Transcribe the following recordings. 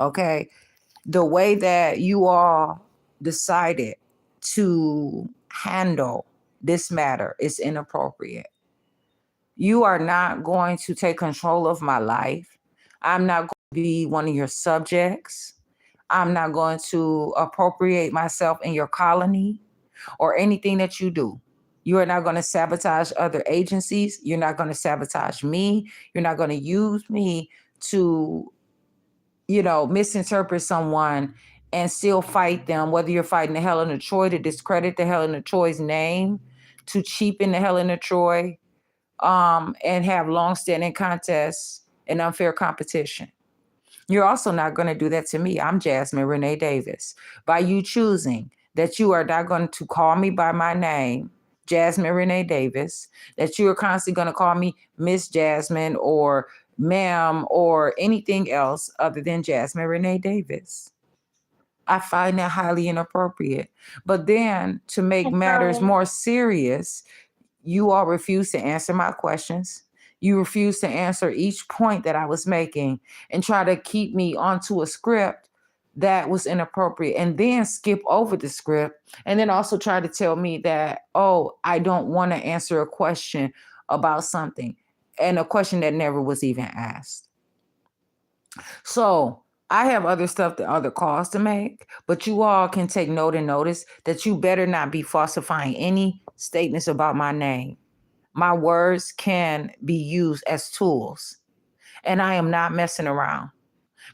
Okay. The way that you all decided to handle this matter is inappropriate. You are not going to take control of my life. I'm not going to be one of your subjects. I'm not going to appropriate myself in your colony or anything that you do. You are not going to sabotage other agencies. You're not going to sabotage me. You're not going to use me to, misinterpret someone and still fight them, whether you're fighting the Helen of Troy to discredit the Helen of Troy's name, to cheapen the Helen of Troy, and have long-standing contests and unfair competition. You're also not going to do that to me. I'm Jasmine Renee Davis. By you choosing that you are not going to call me by my name, Jasmine Renee Davis, that you are constantly going to call me Miss Jasmine or ma'am or anything else other than Jasmine Renee Davis. I find that highly inappropriate. But then to make matters more serious, you all refuse to answer my questions. You refuse to answer each point that I was making and try to keep me onto a script that was inappropriate and then skip over the script and then also try to tell me that, oh, I don't want to answer a question about something and a question that never was even asked. So I have other stuff, other calls to make, but you all can take note and notice that you better not be falsifying any statements about my name. My words can be used as tools, and I am not messing around.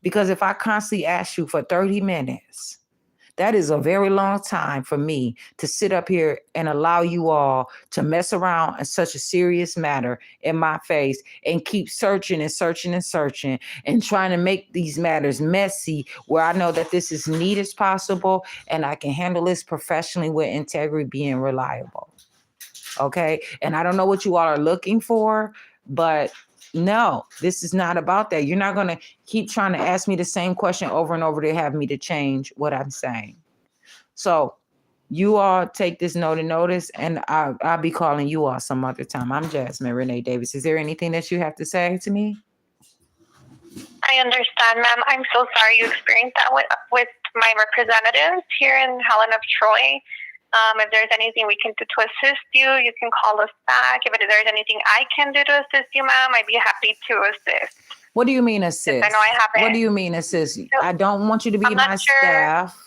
Because if I constantly ask you for 30 minutes, that is a very long time for me to sit up here and allow you all to mess around in such a serious matter in my face and keep searching and searching and searching and trying to make these matters messy where I know that this is neat as possible and I can handle this professionally with integrity, being reliable. Okay. And I don't know what you all are looking for, but no, this is not about that. You're not going to keep trying to ask me the same question over and over to have me to change what I'm saying. So you all take this note and notice, and I'll be calling you all some other time. I'm Jasmine Renee Davis. Is there anything that you have to say to me? I understand, ma'am. I'm so sorry you experienced that with my representatives here in Helen of Troy. If there's anything we can do to assist you, you can call us back. If there's anything I can do to assist you, ma'am, I'd be happy to assist. What do you mean assist? I know I haven't. What do you mean assist? I don't want you to be my staff.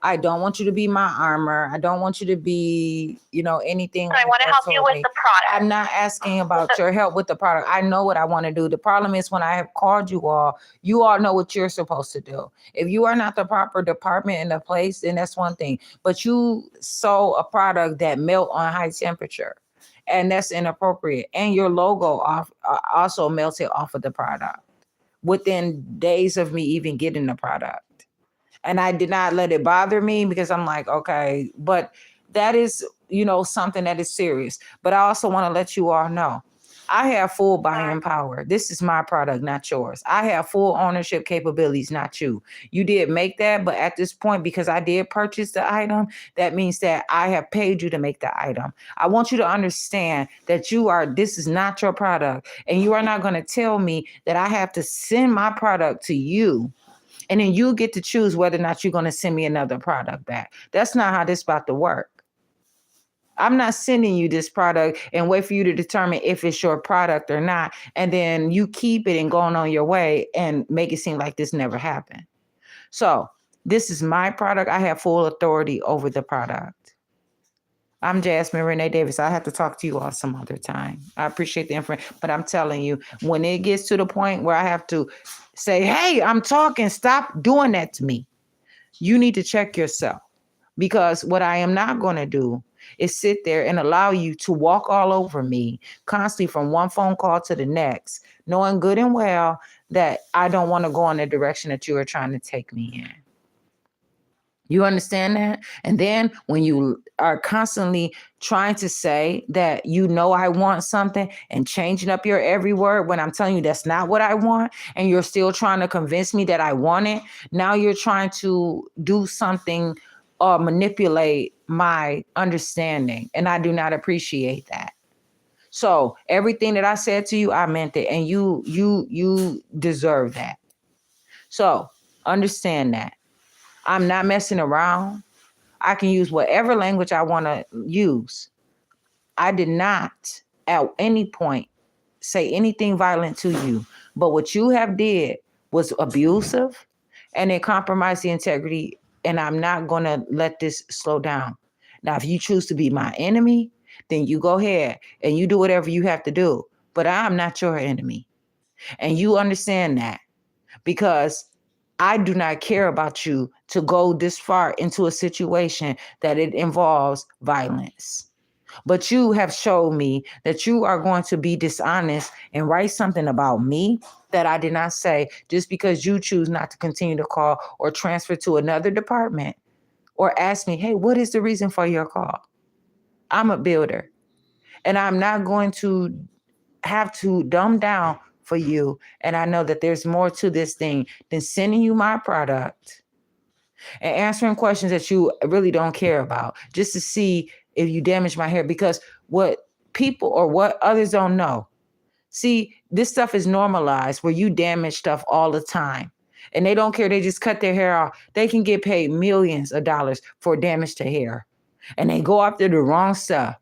I don't want you to be my armor. I don't want you to be, anything. I want to help you with the product. I'm not asking about your help with the product. I know what I want to do. The problem is when I have called you all know what you're supposed to do. If you are not the proper department in the place, then that's one thing. But you sold a product that melt on high temperature, and that's inappropriate. And your logo also melted off of the product within days of me even getting the product. And I did not let it bother me because I'm like, okay, but that is, something that is serious. But I also want to let you all know, I have full buying power. This is my product, not yours. I have full ownership capabilities, not you. You did make that, but at this point, because I did purchase the item, that means that I have paid you to make the item. I want you to understand that this is not your product. And you are not going to tell me that I have to send my product to you and then you get to choose whether or not you're going to send me another product back. That's not how this is about to work. I'm not sending you this product and wait for you to determine if it's your product or not. And then you keep it and going on your way and make it seem like this never happened. So this is my product. I have full authority over the product. I'm Jasmine Renee Davis. I have to talk to you all some other time. I appreciate the information, but I'm telling you, when it gets to the point where I have to say, hey, I'm talking, stop doing that to me. You need to check yourself, because what I am not going to do is sit there and allow you to walk all over me constantly from one phone call to the next, knowing good and well that I don't want to go in the direction that you are trying to take me in. You understand that? And then when you are constantly trying to say that I want something and changing up your every word when I'm telling you that's not what I want, and you're still trying to convince me that I want it, now you're trying to do something or manipulate my understanding, and I do not appreciate that. So everything that I said to you, I meant it, and you deserve that. So Understand that. I'm not messing around. I can use whatever language I want to use. I did not at any point say anything violent to you. But what you have did was abusive and it compromised the integrity. And I'm not going to let this slow down. Now, if you choose to be my enemy, then you go ahead and you do whatever you have to do. But I'm not your enemy. And you understand that because I do not care about you to go this far into a situation that it involves violence. But you have showed me that you are going to be dishonest and write something about me that I did not say just because you choose not to continue to call or transfer to another department or ask me, hey, what is the reason for your call? I'm a builder and I'm not going to have to dumb down for you. And I know that there's more to this thing than sending you my product and answering questions that you really don't care about just to see if you damage my hair. Because what people or what others don't know, see, this stuff is normalized where you damage stuff all the time and they don't care. They just cut their hair off. They can get paid millions of dollars for damage to hair and they go after the wrong stuff.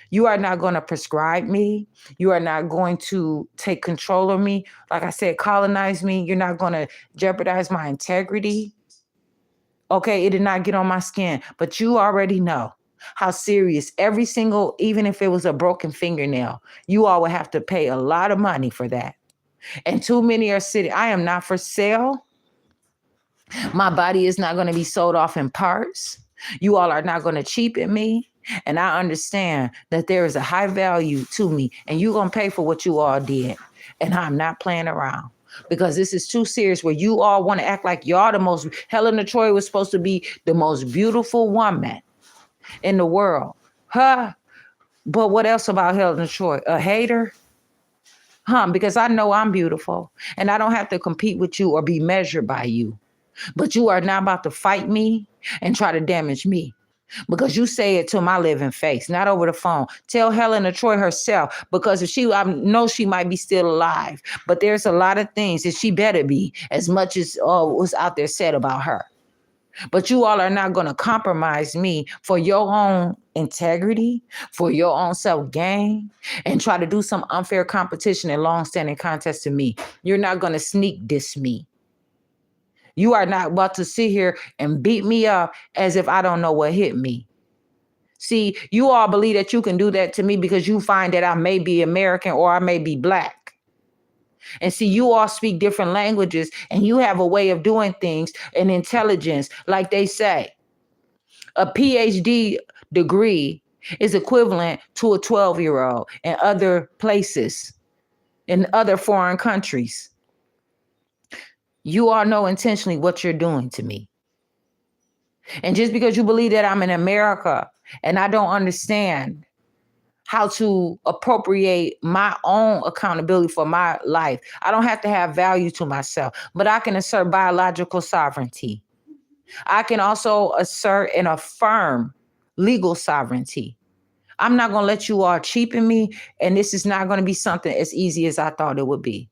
You are not going to prescribe me. You are not going to take control of me. Like I said, colonize me. You're not going to jeopardize my integrity. Okay, it did not get on my skin, but you already know how serious every single, even if it was a broken fingernail, you all would have to pay a lot of money for that. And too many are sitting. I am not for sale. My body is not going to be sold off in parts. You all are not going to cheapen me. And I understand that there is a high value to me and you're going to pay for what you all did. And I'm not playing around because this is too serious where you all want to act like y'all the most. Helen of Troy was supposed to be the most beautiful woman in the world. Huh? But what else about Helen of Troy? A hater? Because I know I'm beautiful and I don't have to compete with you or be measured by you. But you are not about to fight me and try to damage me. Because you say it to my living face, not over the phone. Tell Helen of Troy herself, because if I know she might be still alive, but there's a lot of things that she better be, as much as was out there said about her. But you all are not going to compromise me for your own integrity, for your own self-gain, and try to do some unfair competition and long-standing contest to me. You're not going to sneak diss me. You are not about to sit here and beat me up as if I don't know what hit me. See, you all believe that you can do that to me because you find that I may be American or I may be black. And see, you all speak different languages and you have a way of doing things and intelligence, like they say. A PhD degree is equivalent to a 12-year-old in other places, in other foreign countries. You all know intentionally what you're doing to me. And just because you believe that I'm in America and I don't understand how to appropriate my own accountability for my life, I don't have to have value to myself, but I can assert biological sovereignty. I can also assert and affirm legal sovereignty. I'm not going to let you all cheapen me, and this is not going to be something as easy as I thought it would be.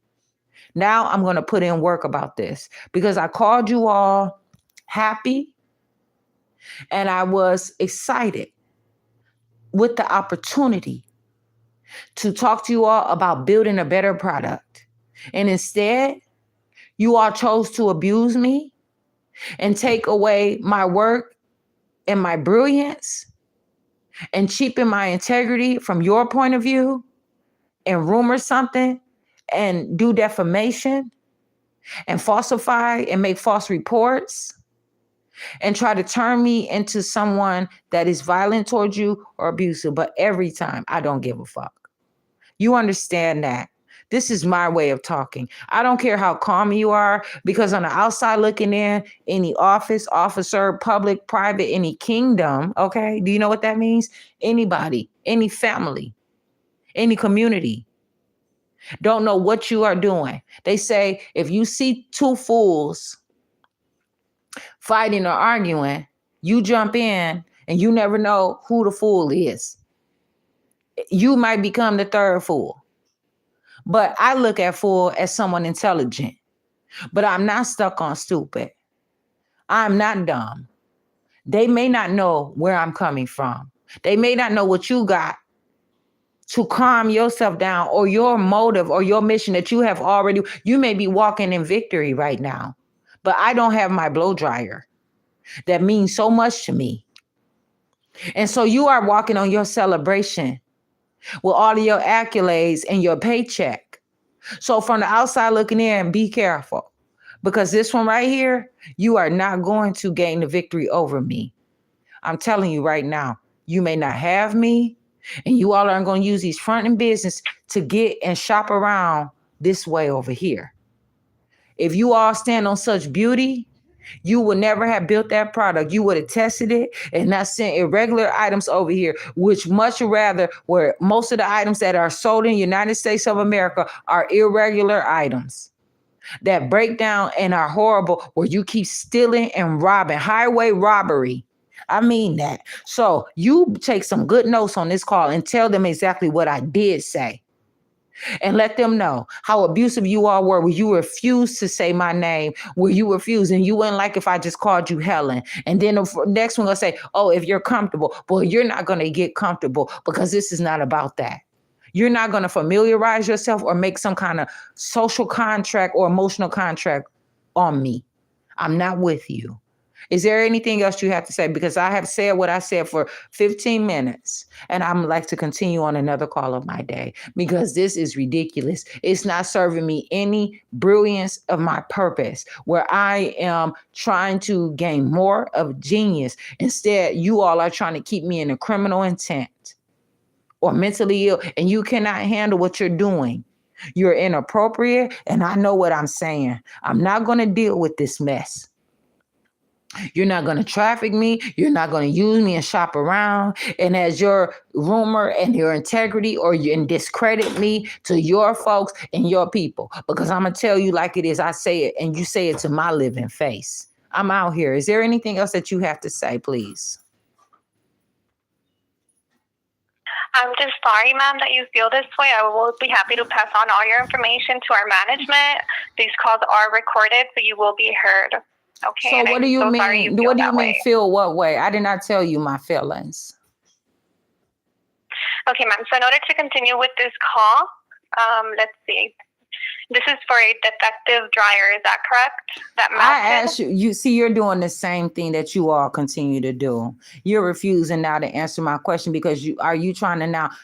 Now I'm going to put in work about this because I called you all happy and I was excited with the opportunity to talk to you all about building a better product. And instead, you all chose to abuse me and take away my work and my brilliance and cheapen my integrity from your point of view and rumor something and do defamation and falsify and make false reports and try to turn me into someone that is violent towards you or abusive. But every time, I don't give a fuck. You understand that. This is my way of talking. I don't care how calm you are, because on the outside looking in, any office, officer, public, private, any kingdom, okay? Do you know what that means? Anybody, any family, any community don't know what you are doing. They say if you see two fools fighting or arguing, you jump in and you never know who the fool is. You might become the third fool. But I look at fool as someone intelligent. But I'm not stuck on stupid. I'm not dumb. They may not know where I'm coming from. They may not know what you got to calm yourself down, or your motive or your mission that you have already. You may be walking in victory right now, but I don't have my blow dryer. That means so much to me. And so you are walking on your celebration with all of your accolades and your paycheck. So from the outside looking in, be careful, because this one right here, you are not going to gain the victory over me. I'm telling you right now, you may not have me, and you all aren't going to use these front end business to get and shop around this way over here. If you all stand on such beauty, you would never have built that product. You would have tested it and not sent irregular items over here, which much rather, where most of the items that are sold in the United States of America are irregular items that break down and are horrible, where you keep stealing and robbing, highway robbery. I mean that. So you take some good notes on this call and tell them exactly what I did say. And let them know how abusive you all were, where you refused to say my name, where you refused, and you wouldn't like if I just called you Helen. And then the next one gonna say, oh, if you're comfortable. Well, you're not gonna get comfortable, because this is not about that. You're not gonna familiarize yourself or make some kind of social contract or emotional contract on me. I'm not with you. Is there anything else you have to say? Because I have said what I said for 15 minutes, and I'm like to continue on another call of my day, because this is ridiculous. It's not serving me any brilliance of my purpose, where I am trying to gain more of genius. Instead, you all are trying to keep me in a criminal intent or mentally ill, and you cannot handle what you're doing. You're inappropriate, and I know what I'm saying. I'm not going to deal with this mess. You're not going to traffic me. You're not going to use me and shop around. And as your rumor and your integrity, or you and discredit me to your folks and your people. Because I'm going to tell you like it is. I say it, and you say it to my living face. I'm out here. Is there anything else that you have to say, please? I'm just sorry, ma'am, that you feel this way. I will be happy to pass on all your information to our management. These calls are recorded, but you will be heard. Okay. So what do you mean? What do you mean feel what way? I did not tell you my feelings. Okay, ma'am. So in order to continue with this call, let's see. This is for a defective dryer. Is that correct? That I asked you, you see, you're doing the same thing that you all continue to do. You're refusing now to answer my question, because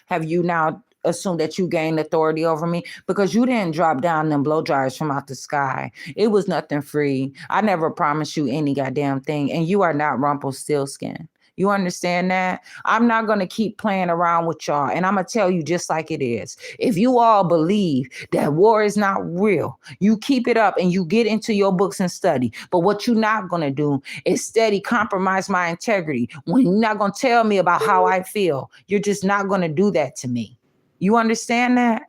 have you now assumed that you gained authority over me? Because you didn't drop down them blow dryers from out the sky. It was nothing free. I never promised you any goddamn thing, and you are not Rumpelstiltskin. You understand that? I'm not going to keep playing around with y'all. And I'm going to tell you just like it is. If you all believe that war is not real, you keep it up and you get into your books and study. But what you're not going to do is steady compromise my integrity. When you're not going to tell me about how I feel, you're just not going to do that to me. You understand that?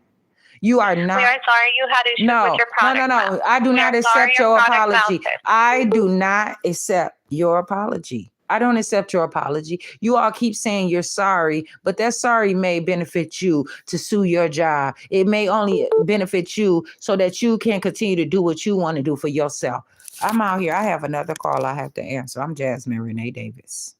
You are not. We are sorry you had issues with your product. No. I do not accept your apology. I do not accept your apology. I don't accept your apology. You all keep saying you're sorry, but that sorry may benefit you to sue your job. It may only benefit you so that you can continue to do what you want to do for yourself. I'm out here. I have another call I have to answer. I'm Jasmine Renee Davis.